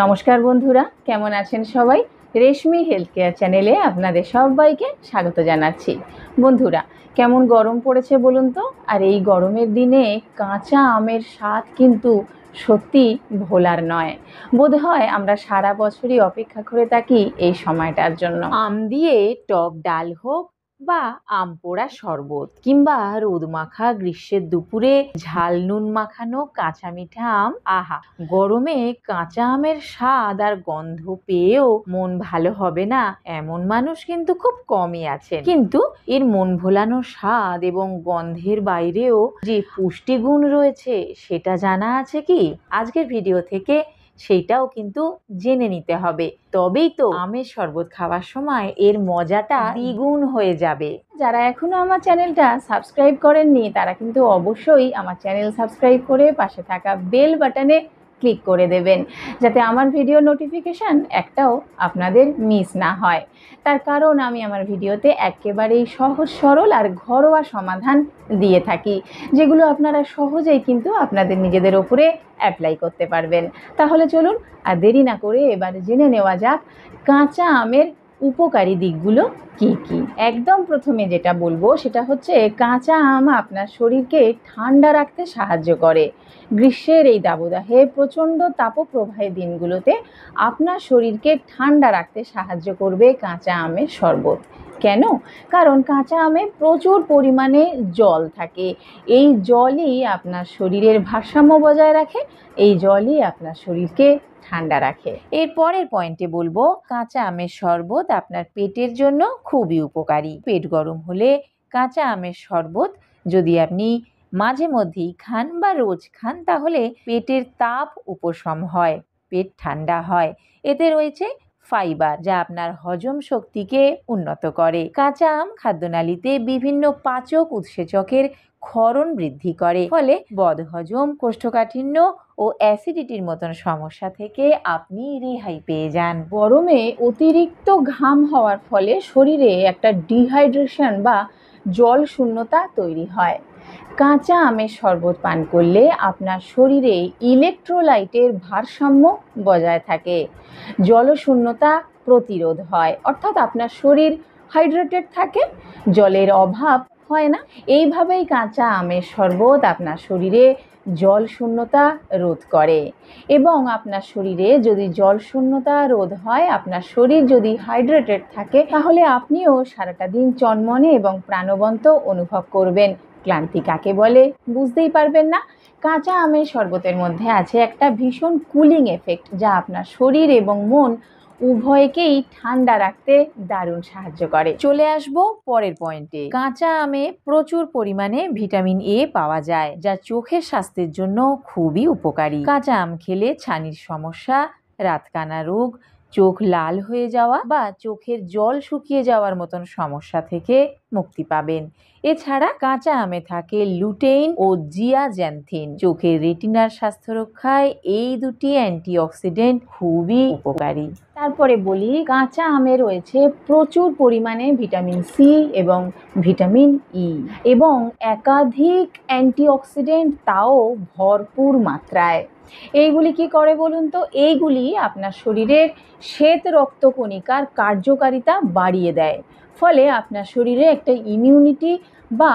নমস্কার বন্ধুরা, কেমন আছেন সবাই? রেশমি হেলথ কেয়ার চ্যানেলে আপনাদের সবাইকে স্বাগত জানাচ্ছি। বন্ধুরা, কেমন গরম পড়েছে বলুন তো? আর এই গরমের দিনে কাঁচা আমের স্বাদ কিন্তু সত্যি ভোলার নয়। বোধহয় আমরা সারা বছরই অপেক্ষা করে থাকি এই সময়টার জন্য। আম দিয়ে টক ডাল হোক বা আম পোড়া শরবত, কিংবা রোদ মাখা গ্রীষ্মের দুপুরে ঝাল নুন মাখানো কাঁচা মিঠা আম, আহা! গরমে কাঁচা আমের স্বাদ আর গন্ধ পেয়েও মন ভালো হবে না এমন মানুষ কিন্তু খুব কমই আছেন। কিন্তু এর মন ভোলানো স্বাদ এবং গন্ধের বাইরেও যে পুষ্টিগুণ রয়েছে সেটা জানা আছে কি? আজকের ভিডিও থেকে সেইটাও কিন্তু জেনে নিতে হবে, তবেই তো আমের শরবত খাওয়ার সময় এর মজাটা দ্বিগুণ হয়ে যাবে। যারা এখনো আমার চ্যানেলটা সাবস্ক্রাইব করেননি তারা কিন্তু অবশ্যই আমার চ্যানেল সাবস্ক্রাইব করে পাশে থাকা বেল বাটনে ক্লিক করে দেবেন, যাতে আমার ভিডিও নোটিফিকেশান একটাও আপনাদের মিস না হয়। তার কারণ আমি আমার ভিডিওতে একেবারেই সহজ সরল আর ঘরোয়া সমাধান দিয়ে থাকি, যেগুলো আপনারা সহজেই কিন্তু আপনাদের নিজেদের ওপরে অ্যাপ্লাই করতে পারবেন। তাহলে চলুন আর দেরি না করে এবার জেনে নেওয়া যাক কাঁচা আমের উপকারী দিকগুলো কি কি। একদম প্রথমে যেটা বলবো সেটা হচ্ছে কাঁচা আম আপনার শরীরকে ঠান্ডা রাখতে সাহায্য করে। গ্রীষ্মের এই দাবদাহে প্রচণ্ড তাপপ্রবাহের দিনগুলোতে আপনার শরীরকে ঠান্ডা রাখতে সাহায্য করবে কাঁচা আমের শরবত। কেন? কারণ কাঁচা আমে প্রচুর পরিমাণে জল থাকে। এই জলই আপনার শরীরের ভারসাম্য বজায় রাখে, এই জলই আপনার শরীরকে ঠান্ডা রাখে। এর পরের পয়েন্টে বলবো কাঁচা আমের শরবত আপনার পেটের জন্য খুবই উপকারী। পেট গরম হলে কাঁচা আমের শরবত যদি আপনি মাঝে মধ্যেই খান বা রোজ খান, তাহলে পেটের তাপ উপশম হয়, পেট ঠান্ডা হয়। এতে রয়েছে ফাইবার, যা আপনার হজম শক্তিকে উন্নত করে। কাঁচা আম খাদ্যনালীতে বিভিন্ন পাচক উৎসেচকের ক্ষরণ বৃদ্ধি করে, ফলে বদহজম, কোষ্ঠকাঠিন্য ও অ্যাসিডিটির মতন সমস্যা থেকে আপনি রেহাই পেয়ে যান। গরমে অতিরিক্ত ঘাম হওয়ার ফলে শরীরে একটা ডিহাইড্রেশন বা জল শূন্যতা তৈরি হয়। কাঁচা আমের শরবত পান করলে আপনার শরীরে ইলেকট্রোলাইটের ভারসাম্য বজায় থাকে, জলশূন্যতা প্রতিরোধ হয়, অর্থাৎ আপনার শরীর হাইড্রেটেড থাকে, জলের অভাব হয় না। এইভাবেই কাঁচা আমের শরবত আপনার শরীরে জল শূন্যতা রোধ করে। এবং আপনার শরীরে যদি জল শূন্যতা রোধ হয়, আপনার শরীর যদি হাইড্রেটেড থাকে, তাহলে আপনিও সারাটা দিন চনমনে এবং প্রাণবন্ত অনুভব করবেন। ক্লান্তি কাকে বলে বুঝতেই পারবেন না। কাঁচা আমের শরবতের মধ্যে আছে একটা ভীষণ কুলিং এফেক্ট, যা আপনার শরীর এবং মন উভয়কেই ঠান্ডা রাখতে দারুণ সাহায্য করে। চলে আসবো পরের পয়েন্টে। কাঁচা আমে প্রচুর পরিমাণে ভিটামিন এ পাওয়া যায়, যা চোখের স্বাস্থ্যের জন্য খুবই উপকারী। কাঁচা আম খেলে ছানির সমস্যা, রাতকানা রোগ, চোখ লাল হয়ে যাওয়া বা চোখের জল শুকিয়ে যাওয়ার মতন সমস্যা থেকে মুক্তি পাবেন। এছাড়া কাঁচা আমে থাকে লুটেইন ও জিয়াজ্যান্থিন, চোখের রেটিনার স্বাস্থ্য রক্ষায় এই দুটি অ্যান্টিঅক্সিডেন্ট খুবই উপকারী। তারপরে বলি, কাঁচা আমে রয়েছে প্রচুর পরিমাণে ভিটামিন সি এবং ভিটামিন ই এবং একাধিক অ্যান্টিঅক্সিডেন্ট, তাও ভরপুর মাত্রায়। এইগুলি কি করে বলুন তো? এইগুলি আপনার শরীরের শ্বেত রক্তকণিকার কার্যকারিতা বাড়িয়ে দেয়, ফলে আপনার শরীরে একটা ইমিউনিটি বা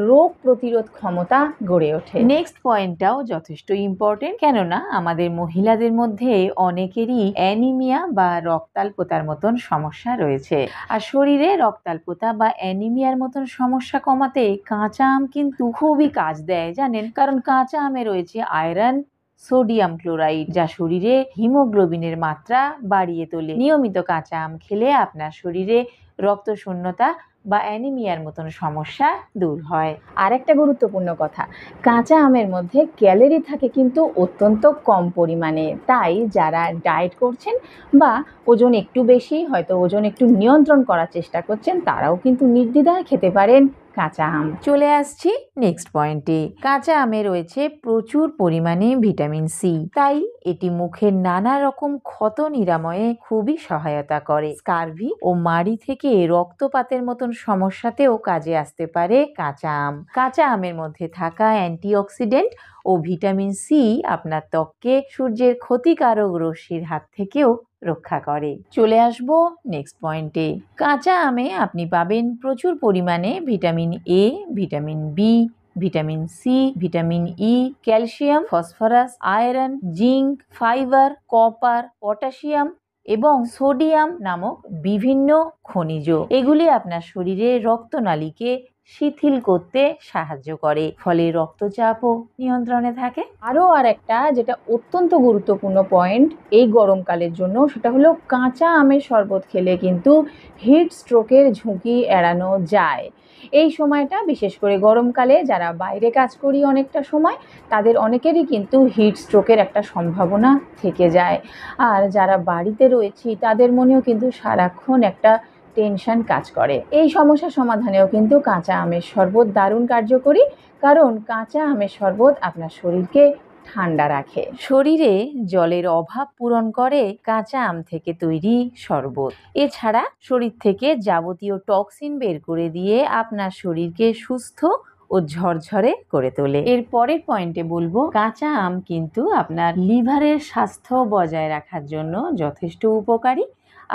রোগ প্রতিরোধ ক্ষমতা গড়ে ওঠে। নেক্সট পয়েন্টটাও যথেষ্ট ইম্পর্টেন্ট, কেননা আমাদের মহিলাদের মধ্যে অনেকেরই অ্যানিমিয়া বা রক্তাল্পতার মতন সমস্যা রয়েছে। আর শরীরে রক্তাল্পতা বা অ্যানিমিয়ার মতন সমস্যা কমাতে কাঁচা আম কিন্তু খুবই কাজ দেয়, জানেন? কারণ কাঁচা আমে রয়েছে আয়রন, সোডিয়াম ক্লোরাইড, যা শরীরে হিমোগ্লোবিনের মাত্রা বাড়িয়ে তোলে। নিয়মিত কাঁচা আম খেলে আপনার শরীরে রক্ত শূন্যতা বা অ্যানিমিয়ার মতন সমস্যা দূর হয়। আর একটা গুরুত্বপূর্ণ কথা, কাঁচা আমের মধ্যে ক্যালোরি থাকে কিন্তু অত্যন্ত কম পরিমাণে। তাই যারা ডায়েট করছেন বা ওজন একটু বেশি, হয়তো ওজন একটু নিয়ন্ত্রণ করার চেষ্টা করছেন, তারাও কিন্তু নির্দ্বিধায় খেতে পারেন কাঁচা আম। চলে আসছি নেক্সট পয়েন্টে। কাঁচা আমে রয়েছে প্রচুর পরিমাণে ভিটামিন সি, তাই এটি মুখের নানা রকম ক্ষত নিরাময়ে খুবই সহায়তা করে। স্কারভি ও মাড়ি থেকে রক্তপাতের মতন সমস্যাতেও কাজে আসতে পারে কাঁচা আম। কাঁচা আমের মধ্যে থাকা অ্যান্টিঅক্সিডেন্ট ও ও ভিটামিন সি আপনার ত্বককে সূর্যের ক্ষতিকারক রশ্মির হাত থেকেও রক্ষা করে। চলে আসবো নেক্সট পয়েন্টে। কাঁচা আমে আপনি পাবেন প্রচুর পরিমাণে vitamin A, vitamin B, vitamin C, vitamin E, calcium, phosphorus, iron, zinc, fibre, copper, potassium এবং সোডিয়াম নামক বিভিন্ন খনিজ। এগুলি আপনার শরীরে রক্তনালীকে শিথিল করতে সাহায্য করে, ফলে রক্তচাপও নিয়ন্ত্রণে থাকে। আরও একটা যেটা অত্যন্ত গুরুত্বপূর্ণ পয়েন্ট এই গরমকালের জন্য, সেটা হলো কাঁচা আমের শরবত খেলে কিন্তু হিট স্ট্রোকের ঝুঁকি এড়ানো যায়। এই সময়টা বিশেষ করে গরমকালে যারা বাইরে কাজ করি অনেকটা সময়, তাদের অনেকেরই কিন্তু হিট স্ট্রোকের একটা সম্ভাবনা থেকে যায়। আর যারা বাড়িতে রয়েছি তাদের মনেও কিন্তু সারাক্ষণ একটা টেনশন কাজ করে। এই সমস্যা সমাধানেও কিন্তু কাঁচা আমের শরবত দারুণ কার্যকরী, কারণ কাঁচা আমের শরবত আপনার শরীরকে ঠান্ডা রাখে। শরীরে জলের অভাব পূরণ করে কাঁচা আম থেকে তৈরি শরবত। এছাড়া শরীর থেকে যাবতীয় টক্সিন বের করে দিয়ে আপনার শরীরকে সুস্থ ও ঝরঝরে করে তোলে। এর পরের পয়েন্টে বলবো, কাঁচা আম কিন্তু আপনার লিভারের স্বাস্থ্য বজায় রাখার জন্য যথেষ্ট উপকারী,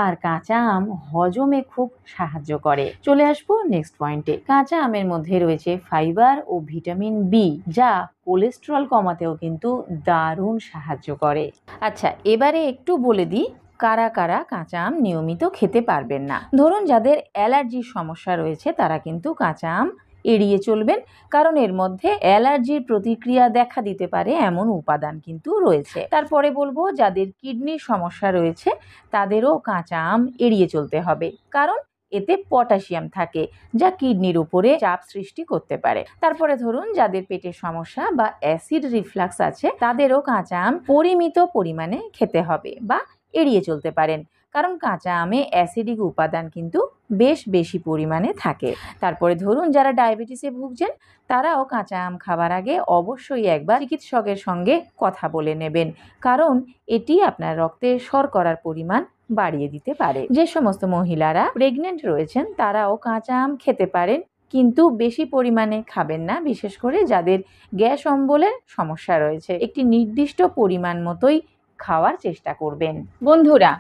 আর কাঁচা আম হজমে খুব সাহায্য করে। চলে আসবো নেক্সট পয়েন্টে। কাঁচা আমের মধ্যে রয়েছে ফাইবার ও ভিটামিন বি, যা কোলেস্টেরল কমাতেও কিন্তু দারুণ সাহায্য করে। আচ্ছা, এবারে একটু বলে দিই কারা কারা কাঁচা আম নিয়মিত খেতে পারবেন না। ধরুন যাদের অ্যালার্জির সমস্যা রয়েছে তারা কিন্তু কাঁচা আম এড়িয়ে চলবেন, কারণ এর মধ্যে অ্যালার্জির প্রতিক্রিয়া দেখা দিতে পারে এমন উপাদান কিন্তু রয়েছে। তারপরে বলবো যাদের কিডনির সমস্যা রয়েছে তাদেরও কাঁচা আম এড়িয়ে চলতে হবে, কারণ এতে পটাশিয়াম থাকে যা কিডনির উপরে চাপ সৃষ্টি করতে পারে। তারপরে ধরুন যাদের পেটের সমস্যা বা অ্যাসিড রিফ্লাক্স আছে তাদেরও কাঁচা আম পরিমিত পরিমাণে খেতে হবে বা এড়িয়ে চলতে পারেন, কারণ কাঁচা আমে অ্যাসিডিক উপাদান কিন্তু বেশ বেশি পরিমাণে থাকে। তারপরে ধরুন যারা ডায়াবেটিসে ভুগছেন তারাও কাঁচা আম খাবার আগে অবশ্যই একবার চিকিৎসকের সঙ্গে কথা বলে নেবেন, কারণ এটি আপনার রক্তে শর্করার পরিমাণ বাড়িয়ে দিতে পারে। যে সমস্ত মহিলারা প্রেগনেন্ট রয়েছেন তারাও কাঁচা আম খেতে পারেন, কিন্তু বেশি পরিমাণে খাবেন না, বিশেষ করে যাদের গ্যাস অম্বলের সমস্যা রয়েছে। একটি নির্দিষ্ট পরিমাণ মতোই খাওয়ার চেষ্টা করবেন। বন্ধুরা,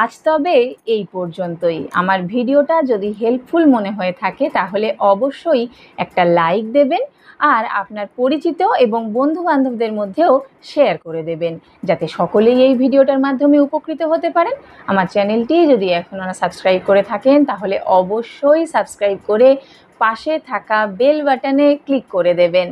আজ তবে এই পর্যন্তই। আমার ভিডিওটা যদি হেল্পফুল মনে হয়ে থাকে তাহলে অবশ্যই একটা লাইক দেবেন, আর আপনার পরিচিত এবং বন্ধু বান্ধবদের মধ্যেও শেয়ার করে দেবেন, যাতে সকলেই এই ভিডিওটার মাধ্যমে উপকৃত হতে পারেন। আমার চ্যানেলটি যদি এখনও না সাবস্ক্রাইব করে থাকেন তাহলে অবশ্যই সাবস্ক্রাইব করে পাশে থাকা বেল বাটনে ক্লিক করে দেবেন,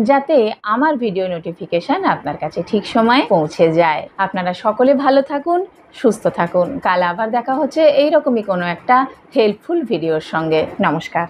যাতে আমার ভিডিও নোটিফিকেশান আপনার কাছে ঠিক সময়ে পৌঁছে যায়। আপনারা সকলে ভালো থাকুন, সুস্থ থাকুন। কাল আবার দেখা হচ্ছে এইরকমই কোনো একটা হেল্পফুল ভিডিওর সঙ্গে। নমস্কার।